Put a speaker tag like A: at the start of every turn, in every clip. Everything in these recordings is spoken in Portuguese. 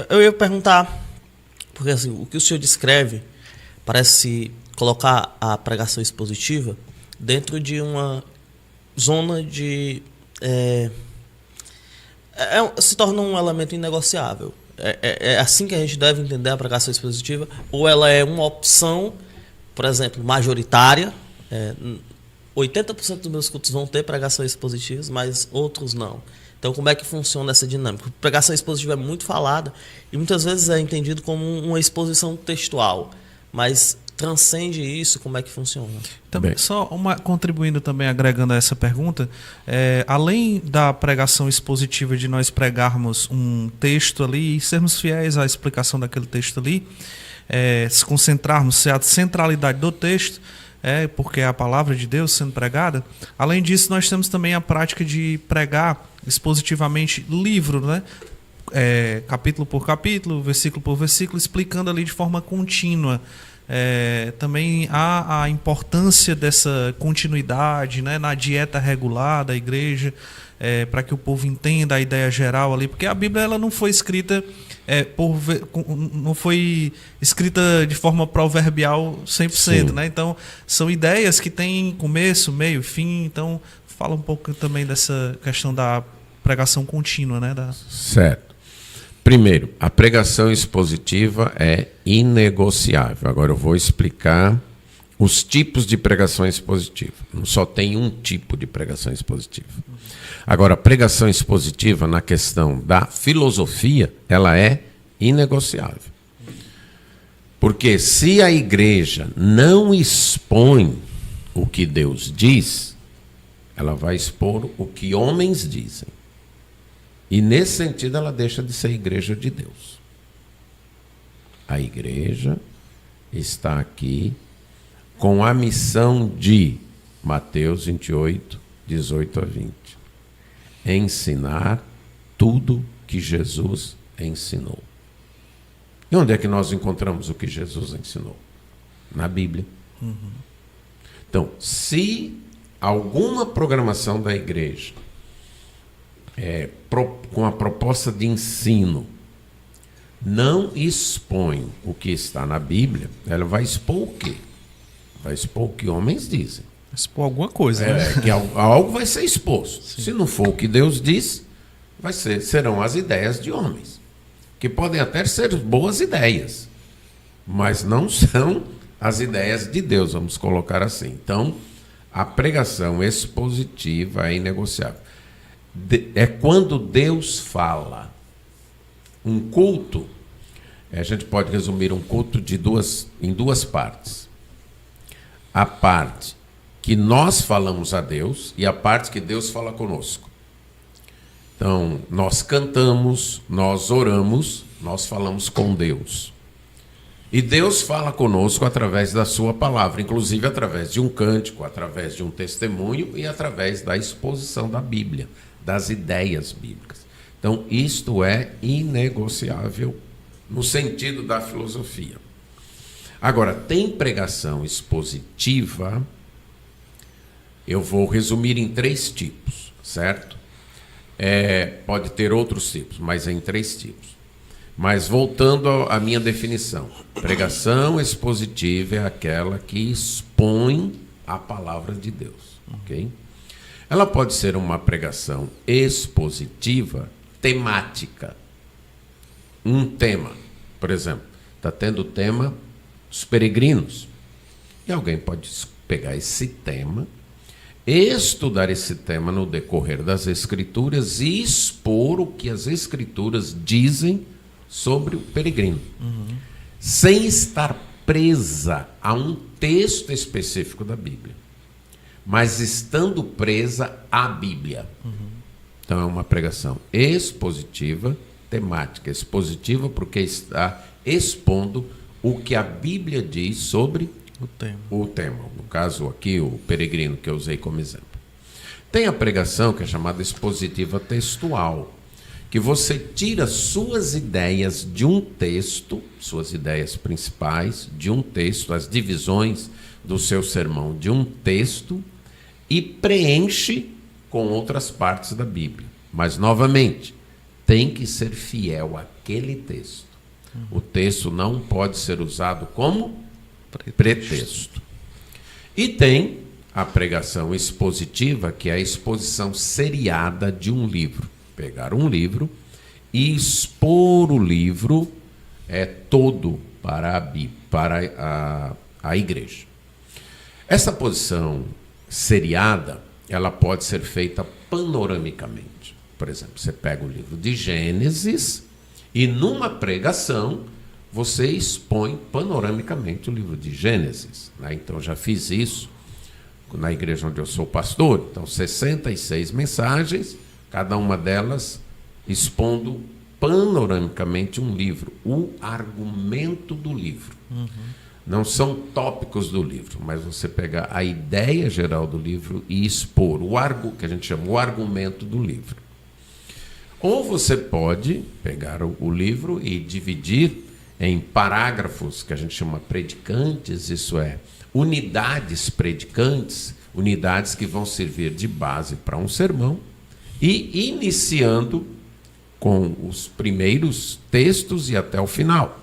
A: Eu ia perguntar, porque assim, o que o senhor descreve parece colocar a pregação expositiva dentro de uma zona de... se torna um elemento inegociável. É assim que a gente deve entender a pregação expositiva? Ou ela é uma opção, por exemplo, majoritária? 80% dos meus cultos vão ter pregações expositivas, mas outros não. Então, como é que funciona essa dinâmica? Pregação expositiva é muito falada e muitas vezes é entendido como uma exposição textual, mas transcende isso, como é que funciona?
B: Também, contribuindo também, agregando a essa pergunta, além da pregação expositiva de nós pregarmos um texto ali e sermos fiéis à explicação daquele texto ali, se concentrarmos, se a centralidade do texto, porque é a palavra de Deus sendo pregada. Além disso, nós temos também a prática de pregar expositivamente livro, né? Capítulo por capítulo, versículo por versículo, explicando ali de forma contínua. Também há a importância dessa continuidade, né, na dieta regular da igreja, para que o povo entenda a ideia geral ali, porque a Bíblia ela não foi escrita não foi escrita de forma proverbial 100%, né? Então são ideias que têm começo, meio, fim. Então fala um pouco também dessa questão da pregação contínua, né?
C: Certo. Primeiro, a pregação expositiva é inegociável. Agora eu vou explicar os tipos de pregação expositiva. Não só tem um tipo de pregação expositiva. Agora, a pregação expositiva, na questão da filosofia, ela é inegociável. Porque se a igreja não expõe o que Deus diz, ela vai expor o que homens dizem. E, nesse sentido, ela deixa de ser igreja de Deus. A igreja está aqui com a missão de Mateus 28, 18 a 20. Ensinar tudo que Jesus ensinou. E onde é que nós encontramos o que Jesus ensinou? Na Bíblia. Então, se alguma programação da igreja com a proposta de ensino não expõe o que está na Bíblia, ela vai expor o quê? Vai expor o que homens dizem.
B: Expor alguma coisa, né?
C: Que algo vai ser exposto. Sim. Se não for o que Deus diz, serão as ideias de homens, que podem até ser boas ideias, mas não são as ideias de Deus, vamos colocar assim. Então, a pregação expositiva é inegociável. É quando Deus fala. Um culto, a gente pode resumir um culto em duas partes. A parte que nós falamos a Deus e a parte que Deus fala conosco. Então, nós cantamos, nós oramos, nós falamos com Deus. E Deus fala conosco através da sua palavra, inclusive através de um cântico, através de um testemunho e através da exposição da Bíblia, das ideias bíblicas. Então, isto é inegociável no sentido da filosofia. Agora, tem pregação expositiva, eu vou resumir em 3 tipos, certo? Pode ter outros tipos, mas em 3 tipos. Mas voltando à minha definição, pregação expositiva é aquela que expõe a palavra de Deus, ok? Ela pode ser uma pregação expositiva temática. Um tema, por exemplo, está tendo o tema dos peregrinos. E alguém pode pegar esse tema, estudar esse tema no decorrer das Escrituras e expor o que as Escrituras dizem sobre o peregrino, sem estar presa a um texto específico da Bíblia, mas estando presa à Bíblia. Então é uma pregação expositiva, temática. Expositiva porque está expondo o que a Bíblia diz sobre o tema. No caso aqui, o peregrino que eu usei como exemplo. Tem a pregação que é chamada expositiva textual, que você tira suas ideias de um texto, suas ideias principais de um texto, as divisões do seu sermão de um texto, e preenche com outras partes da Bíblia. Mas, novamente, tem que ser fiel aquele texto. O texto não pode ser usado como pretexto. E tem a pregação expositiva, que é a exposição seriada de um livro. Pegar um livro e expor o livro todo para a igreja. Essa posição seriada, ela pode ser feita panoramicamente. Por exemplo, você pega o livro de Gênesis e numa pregação você expõe panoramicamente o livro de Gênesis, né? Então, já fiz isso na igreja onde eu sou pastor. Então, 66 mensagens, cada uma delas expondo panoramicamente um livro, o argumento do livro. Não são tópicos do livro, mas você pegar a ideia geral do livro e expor que a gente chama o argumento do livro. Ou você pode pegar o livro e dividir em parágrafos, que a gente chama predicantes, isso é, unidades predicantes, unidades que vão servir de base para um sermão, e iniciando com os primeiros textos e até o final.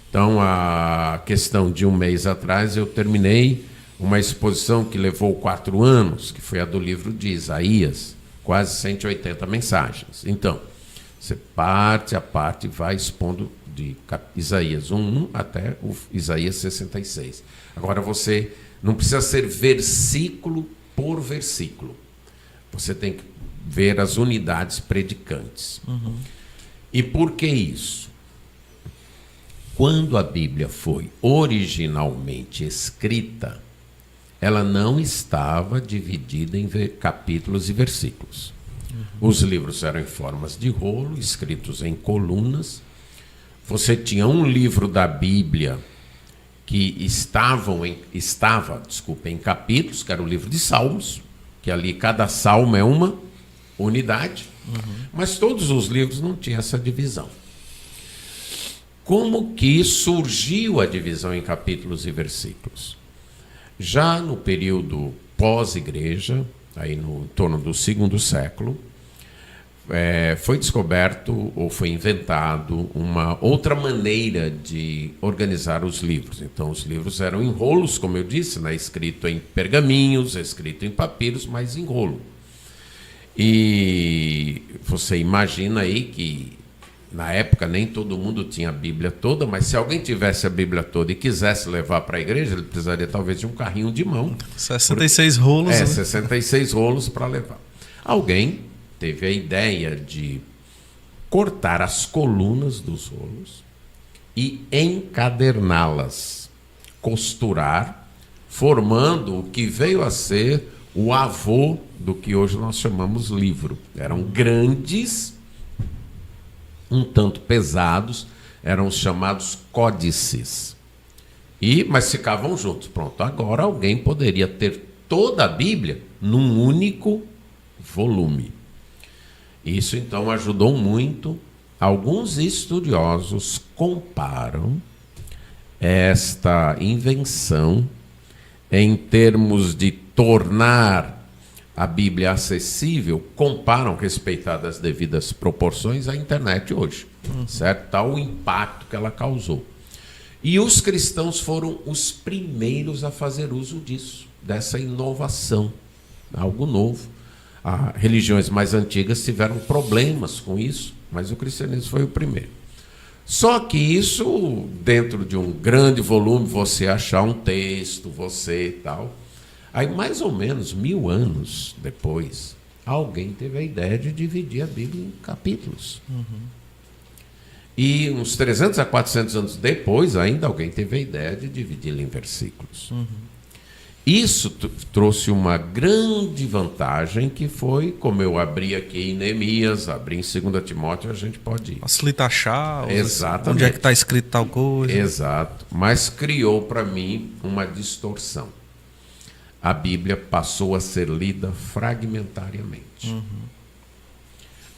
C: Então, a questão de um mês atrás, eu terminei uma exposição que levou 4 anos, que foi a do livro de Isaías, quase 180 mensagens. Então, você parte a parte e vai expondo de Isaías 1 até o Isaías 66. Agora, você não precisa ser versículo por versículo. Você tem que ver as unidades predicantes. E por que isso? Quando a Bíblia foi originalmente escrita, ela não estava dividida em capítulos e versículos. Os livros eram em formas de rolo, escritos em colunas. Você tinha um livro da Bíblia que estava em capítulos, que era o livro de Salmos, que ali cada salmo é uma unidade, mas todos os livros não tinham essa divisão. Como que surgiu a divisão em capítulos e versículos? Já no período pós-igreja, aí em torno do 2º século, foi descoberto ou foi inventado uma outra maneira de organizar os livros. Então, os livros eram em rolos, como eu disse, né? Escrito em pergaminhos, escrito em papiros, mas em rolo. E você imagina aí que, na época, nem todo mundo tinha a Bíblia toda, mas se alguém tivesse a Bíblia toda e quisesse levar para a igreja, ele precisaria talvez de um carrinho de mão.
B: 66 rolos.
C: Né? 66 rolos para levar. Alguém teve a ideia de cortar as colunas dos rolos e encaderná-las, costurar, formando o que veio a ser o avô do que hoje nós chamamos livro. Eram grandes, um tanto pesados, eram os chamados códices. Mas ficavam juntos. Pronto, agora alguém poderia ter toda a Bíblia num único volume. Isso, então, ajudou muito. Alguns estudiosos comparam esta invenção em termos de tornar a Bíblia acessível, comparam, respeitadas as devidas proporções, à internet hoje, certo? Tal o impacto que ela causou. E os cristãos foram os primeiros a fazer uso disso, dessa inovação, algo novo. Religiões mais antigas tiveram problemas com isso, mas o cristianismo foi o primeiro. Só que isso, dentro de um grande volume, você achar um texto, você e tal. Aí, mais ou menos 1000 anos depois, alguém teve a ideia de dividir a Bíblia em capítulos. E uns 300 a 400 anos depois, ainda alguém teve a ideia de dividi-la em versículos. Isso trouxe uma grande vantagem, que foi, como eu abri aqui em Neemias, abri em 2 Timóteo, a gente pode ir.
B: Facilita achar.
C: Exatamente.
B: Onde é que está escrito tal coisa.
C: Exato. Mas criou para mim uma distorção. A Bíblia passou a ser lida fragmentariamente.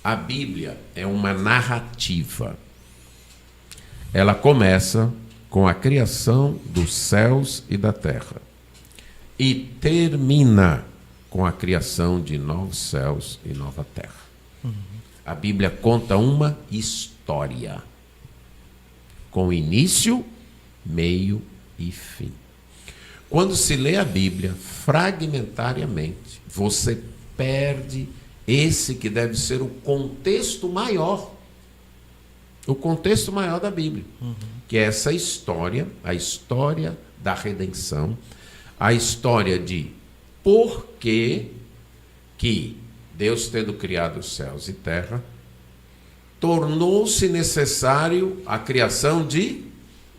C: A Bíblia é uma narrativa. Ela começa com a criação dos céus e da terra e termina com a criação de novos céus e nova terra. A Bíblia conta uma história. com início, meio e fim. Quando se lê a Bíblia fragmentariamente, você perde esse que deve ser o contexto maior. O contexto maior da Bíblia. Que é essa história, a história da redenção, a história de por que Deus, tendo criado os céus e terra, tornou-se necessário a criação de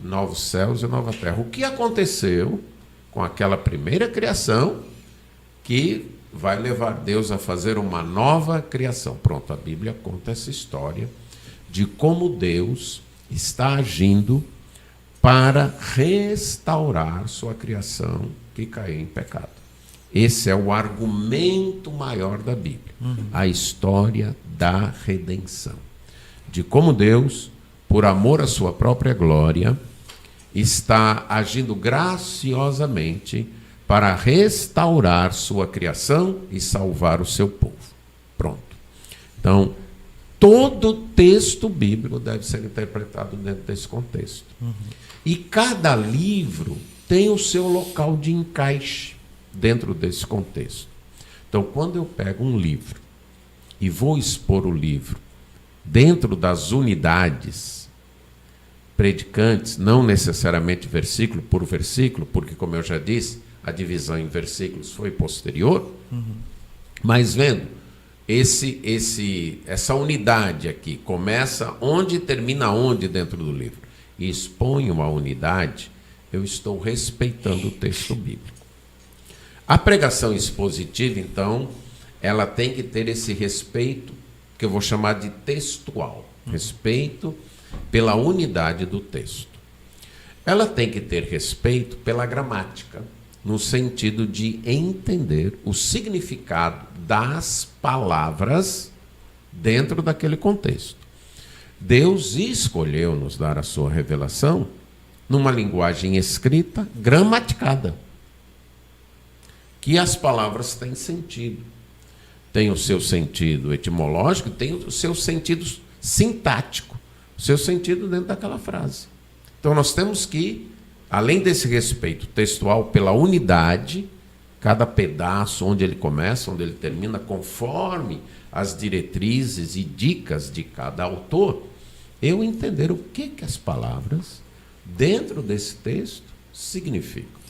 C: novos céus e nova terra. O que aconteceu com aquela primeira criação que vai levar Deus a fazer uma nova criação? Pronto, a Bíblia conta essa história de como Deus está agindo para restaurar sua criação que caiu em pecado. Esse é o argumento maior da Bíblia, a história da redenção. De como Deus, por amor à sua própria glória, está agindo graciosamente para restaurar sua criação e salvar o seu povo. Pronto. Então, todo texto bíblico deve ser interpretado dentro desse contexto. E cada livro tem o seu local de encaixe dentro desse contexto. Então, quando eu pego um livro e vou expor o livro dentro das unidades predicantes, não necessariamente versículo por versículo, porque, como eu já disse, a divisão em versículos foi posterior, mas vendo essa unidade aqui, começa onde e termina onde dentro do livro, e expõe uma unidade, eu estou respeitando o texto bíblico. A pregação expositiva, então, ela tem que ter esse respeito, que eu vou chamar de textual, respeito pela unidade do texto. Ela tem que ter respeito pela gramática, no sentido de entender o significado das palavras dentro daquele contexto. Deus escolheu nos dar a sua revelação numa linguagem escrita, gramaticada, que as palavras têm sentido. Tem o seu sentido etimológico, tem o seu sentido sintático, o seu sentido dentro daquela frase. Então nós temos que, além desse respeito textual pela unidade, cada pedaço, onde ele começa, onde ele termina, conforme as diretrizes e dicas de cada autor, eu entender o que as palavras, dentro desse texto, significam.